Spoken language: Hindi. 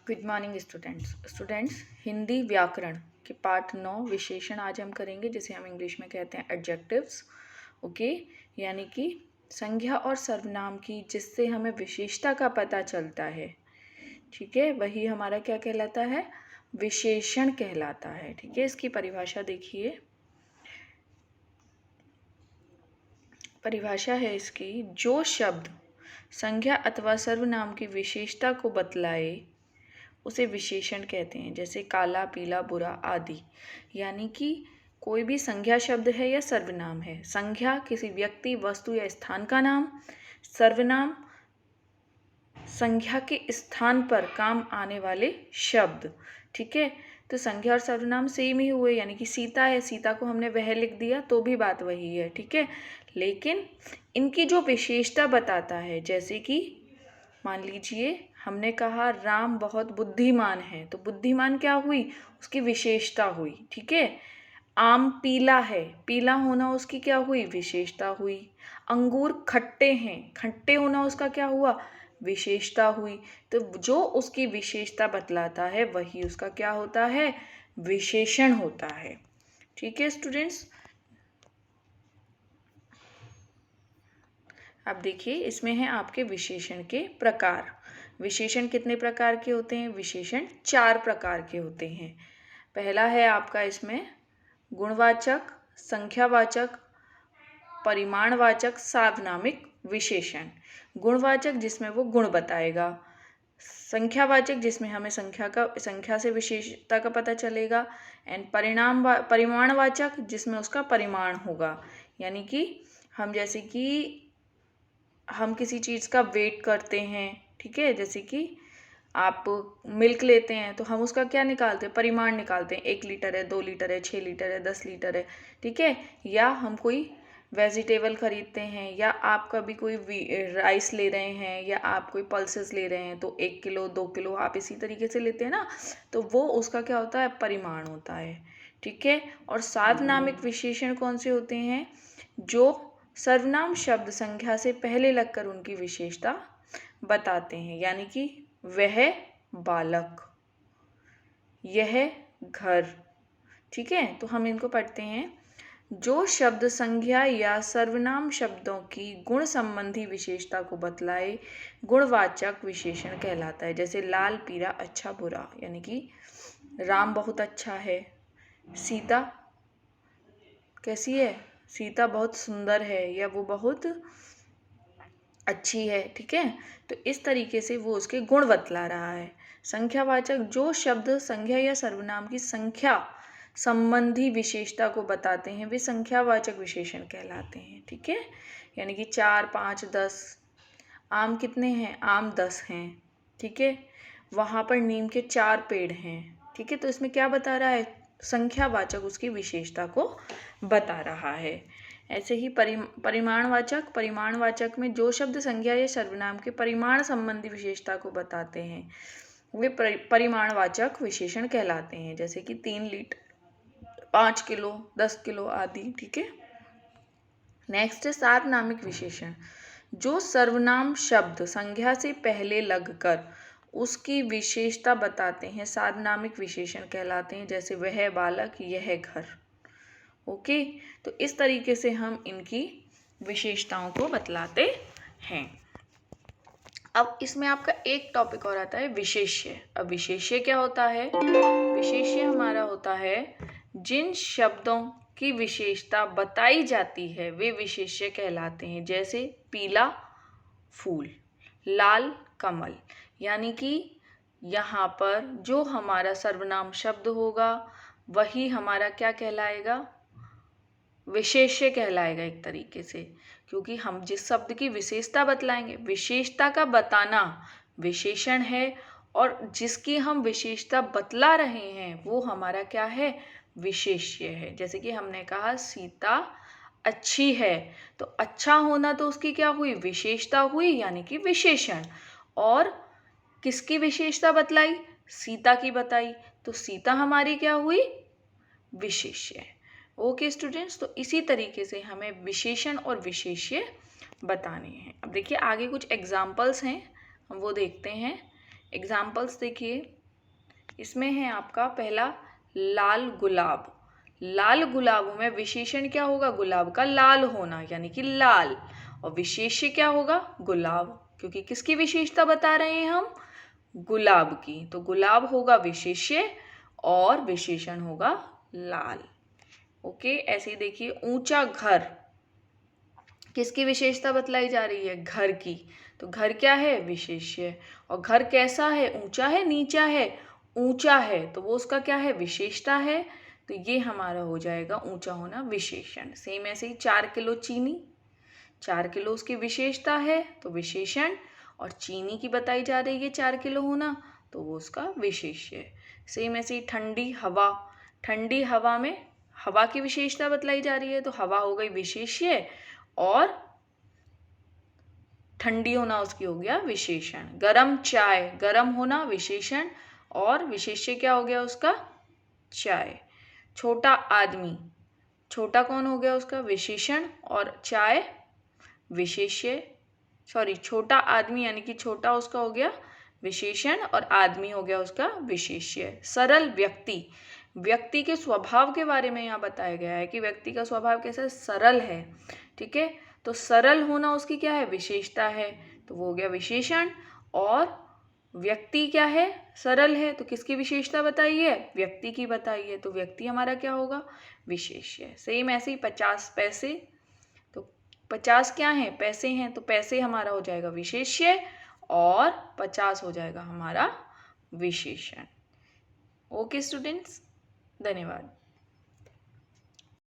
गुड मॉर्निंग स्टूडेंट्स हिंदी व्याकरण के पाठ 9 विशेषण आज हम करेंगे, जिसे हम इंग्लिश में कहते हैं एडजेक्टिव्स। ओके, यानी कि संज्ञा और सर्वनाम की जिससे हमें विशेषता का पता चलता है, ठीक है, वही हमारा क्या कहलाता है, विशेषण कहलाता है। ठीक है, इसकी परिभाषा देखिए। परिभाषा है इसकी, जो शब्द संज्ञा अथवा सर्वनाम की विशेषता को बतलाए उसे विशेषण कहते हैं, जैसे काला, पीला, बुरा आदि। यानी कि कोई भी संज्ञा शब्द है या सर्वनाम है। संज्ञा किसी व्यक्ति, वस्तु या स्थान का नाम, सर्वनाम संज्ञा के स्थान पर काम आने वाले शब्द। ठीक है, तो संज्ञा और सर्वनाम सेम ही हुए, यानी कि सीता है, सीता को हमने वह लिख दिया तो भी बात वही है। ठीक है, लेकिन इनकी जो विशेषता बताता है, जैसे कि मान लीजिए हमने कहा राम बहुत बुद्धिमान है, तो बुद्धिमान क्या हुई, उसकी विशेषता हुई। ठीक है, आम पीला है, पीला होना उसकी क्या हुई, विशेषता हुई। अंगूर खट्टे हैं, खट्टे होना उसका क्या हुआ, विशेषता हुई। तो जो उसकी विशेषता बतलाता है वही उसका क्या होता है, विशेषण होता है। ठीक है स्टूडेंट्स, अब देखिए इसमें है आपके विशेषण के प्रकार। विशेषण कितने प्रकार के होते हैं, विशेषण 4 प्रकार के होते हैं। पहला है आपका इसमें गुणवाचक, संख्यावाचक, परिमाणवाचक, सार्वनामिक विशेषण। गुणवाचक जिसमें वो गुण बताएगा, संख्यावाचक जिसमें हमें संख्या से विशेषता का पता चलेगा, एंड परिमाणवाचक जिसमें उसका परिमाण होगा। यानी कि हम जैसे कि हम किसी चीज़ का वेट करते हैं, ठीक है, जैसे कि आप मिल्क लेते हैं तो हम उसका क्या निकालते हैं, परिमाण निकालते हैं। 1 लीटर है, 2 लीटर है, 6 लीटर है, 10 लीटर है। ठीक है, या हम कोई वेजिटेबल खरीदते हैं, या आप कभी कोई राइस ले रहे हैं, या आप कोई पल्सेस ले रहे हैं, तो 1 किलो 2 किलो आप इसी तरीके से लेते हैं ना, तो वो उसका क्या होता है, परिमाण होता है। ठीक है, और सार्वनामिक विशेषण कौन से होते हैं, जो सर्वनाम शब्द संख्या से पहले लगकर उनकी विशेषता बताते हैं। यानी कि वह बालक, यह घर। ठीक है, तो हम इनको पढ़ते हैं। जो शब्द संज्ञा या सर्वनाम शब्दों की गुण संबंधी विशेषता को बतलाए गुणवाचक विशेषण कहलाता है। जैसे लाल, पीला, अच्छा, बुरा। यानी कि राम बहुत अच्छा है, सीता कैसी है, सीता बहुत सुंदर है, या वो बहुत अच्छी है। ठीक है, तो इस तरीके से वो उसके गुण बतला रहा है। संख्यावाचक, जो शब्द संज्ञा या सर्वनाम की संख्या संबंधी विशेषता को बताते हैं वे संख्यावाचक विशेषण कहलाते हैं। ठीक है, यानी कि 4, 5, 10। आम कितने हैं, आम 10 हैं। ठीक है, वहाँ पर नीम के 4 पेड़ हैं। ठीक है, तो इसमें क्या बता रहा है, संख्यावाचक उसकी विशेषता को बता रहा है। ऐसे ही परिमाणवाचक में जो शब्द संज्ञा या सर्वनाम के परिमाण संबंधी विशेषता को बताते हैं वे परिमाणवाचक विशेषण कहलाते हैं। जैसे कि 3 लीटर, 5 किलो, 10 किलो आदि। ठीक है, नेक्स्ट है सार्वनामिक विशेषण। जो सर्वनाम शब्द संज्ञा से पहले लगकर उसकी विशेषता बताते हैं सार्वनामिक विशेषण कहलाते हैं। जैसे वह बालक, यह घर। ओके, तो इस तरीके से हम इनकी विशेषताओं को बतलाते हैं। अब इसमें आपका एक टॉपिक और आता है विशेष्य। अब विशेष्य क्या होता है, विशेष्य हमारा होता है जिन शब्दों की विशेषता बताई जाती है वे विशेष्य कहलाते हैं। जैसे पीला फूल, लाल कमल। यानी कि यहाँ पर जो हमारा सर्वनाम शब्द होगा वही हमारा क्या कहलाएगा, विशेष्य कहलाएगा एक तरीके से, क्योंकि हम जिस शब्द की विशेषता बतलाएंगे, विशेषता का बताना विशेषण है, और जिसकी हम विशेषता बतला रहे हैं वो हमारा क्या है, विशेष्य है। जैसे कि हमने कहा सीता अच्छी है, तो अच्छा होना तो उसकी क्या हुई, विशेषता हुई, यानी कि विशेषण। और किसकी विशेषता बतलाई, सीता की बताई, तो सीता हमारी क्या हुई, विशेष्य। ओके स्टूडेंट्स, तो इसी तरीके से हमें विशेषण और विशेष्य बताने हैं। अब देखिए आगे कुछ एग्जाम्पल्स हैं, हम वो देखते हैं। एग्जाम्पल्स देखिए, इसमें है आपका पहला लाल गुलाब। लाल गुलाब में विशेषण क्या होगा? गुलाब का लाल होना, यानी कि लाल। और विशेष्य क्या होगा? गुलाब, क्योंकि किसकी विशेषता बता रहे हैं हम? गुलाब की। तो गुलाब होगा विशेष्य और विशेषण होगा लाल। ओके, ऐसे ही देखिए, ऊंचा घर, किसकी विशेषता बतलाई जा रही है? घर की। तो घर क्या है? विशेष्य। और घर कैसा है? ऊंचा है, नीचा है? ऊंचा है, तो वो उसका क्या है? विशेषता है। तो ये हमारा हो जाएगा ऊंचा होना विशेषण। सेम ऐसे ही 4 किलो चीनी, 4 किलो उसकी विशेषता है तो विशेषण, और चीनी की बताई जा रही है 4 किलो होना, तो वो उसका विशेष्य है। सेम ऐसे ही ठंडी हवा, ठंडी हवा में हवा की विशेषता बतलाई जा रही है, तो हवा हो गई विशेष्य और ठंडी होना उसकी हो गया विशेषण। गरम चाय, गरम होना विशेषण और विशेष्य क्या हो गया उसका? चाय। छोटा आदमी, छोटा कौन हो गया उसका? विशेषण और चाय विशेष्य। सॉरी, छोटा आदमी यानी कि छोटा उसका हो गया विशेषण और आदमी हो गया उसका विशेष्य। सरल व्यक्ति, व्यक्ति के स्वभाव के बारे में यहाँ बताया गया है कि व्यक्ति का स्वभाव कैसा? सरल है। ठीक है, तो सरल होना उसकी क्या है? विशेषता है, तो वो हो गया विशेषण। और व्यक्ति क्या है? सरल है, तो किसकी विशेषता बताई है? व्यक्ति की बताई है, तो व्यक्ति हमारा क्या होगा? विशेष्य। सेम ऐसे ही 50 पैसे, तो 50 क्या है? पैसे हैं, तो पैसे हमारा हो जाएगा विशेष्य और 50 हो जाएगा हमारा विशेषण। ओके स्टूडेंट्स, धन्यवाद।